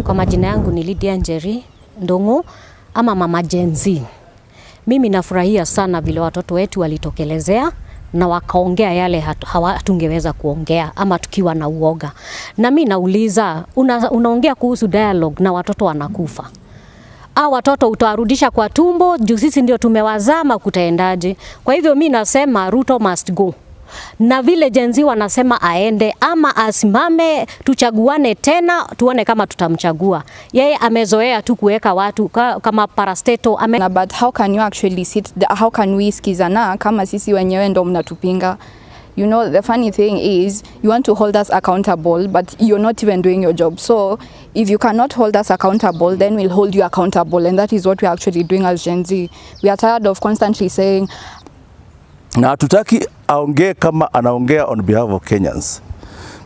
Kwa majina yangu ni Lydia Njeri Ndongo ama Mama Gen Z. Mimi nafurahia sana vile watoto wetu walitokelezea na wakaongea yale hatungeweza kuongea ama tukiwa na uoga. Na mimi nauliza, unaongea kuhusu dialogue na watoto wanakufa. Au watoto utawarudisha kwa tumbo juu sisi ndio tumewazama, kutaendaje? Kwa hivyo mimi nasema Ruto must go. Na vile Gen Z wanasema aende ama asimame, tuchaguane tena tuone kama tutamchagua. Yeye amezoea tu kuweka watu kama parastato But how can you actually how can we skizana kama sisi wenyewe ndo mnatupinga? You know, the funny thing is you want to hold us accountable, but you're not even doing your job. So if you cannot hold us accountable, then we'll hold you accountable, and that is what we're actually doing as Gen Z. We are tired of constantly saying, na hatutaki aongee kama anaongea on behalf of Kenyans.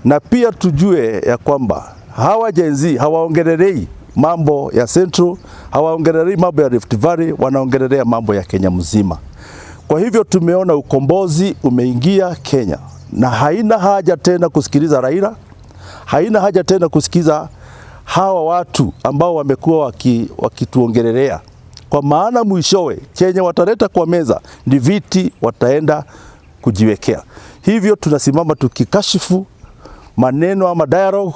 Na pia tujue ya kwamba hawa Gen Z hawaongelelei mambo ya Central, hawaongelelei mambo ya Rift Valley, wanaongelelea mambo ya Kenya mzima. Kwa hivyo tumeona ukombozi umeingia Kenya na haina haja tena kusikiliza Raila, haina haja tena kusikiza hawa watu ambao wamekuwa wakituongelelea. Kwa maana mwishowe Kenya wataleta kwa meza ndi viti wataenda kujiwekea. Hivyo tunasimama tukikashifu maneno ama dialogue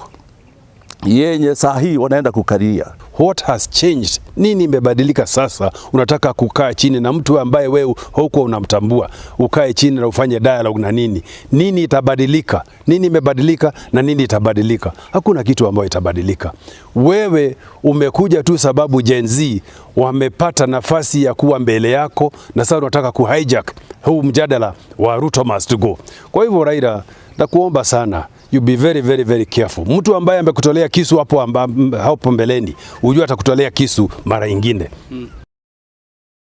yenye saa hii wanaenda kukaria. What has changed? Nini imebadilika sasa? Unataka kukaa chini na mtu ambaye wewe huko unamtambua, ukae chini na ufanye dialogue na nini? Nini itabadilika? Nini imebadilika na nini itabadilika? Hakuna kitu ambayo itabadilika. Wewe umekuja tu sababu Gen Z wamepata nafasi ya kuwa mbele yako na sasa unataka kuhijack huu mjadala wa Ruto must go. Kwa hivyo Raila, nakuomba sana, you be very very very careful. Mtu ambaye amekutolea kisu hapo mbeleni, unajua atakutolea kisu mara nyingine.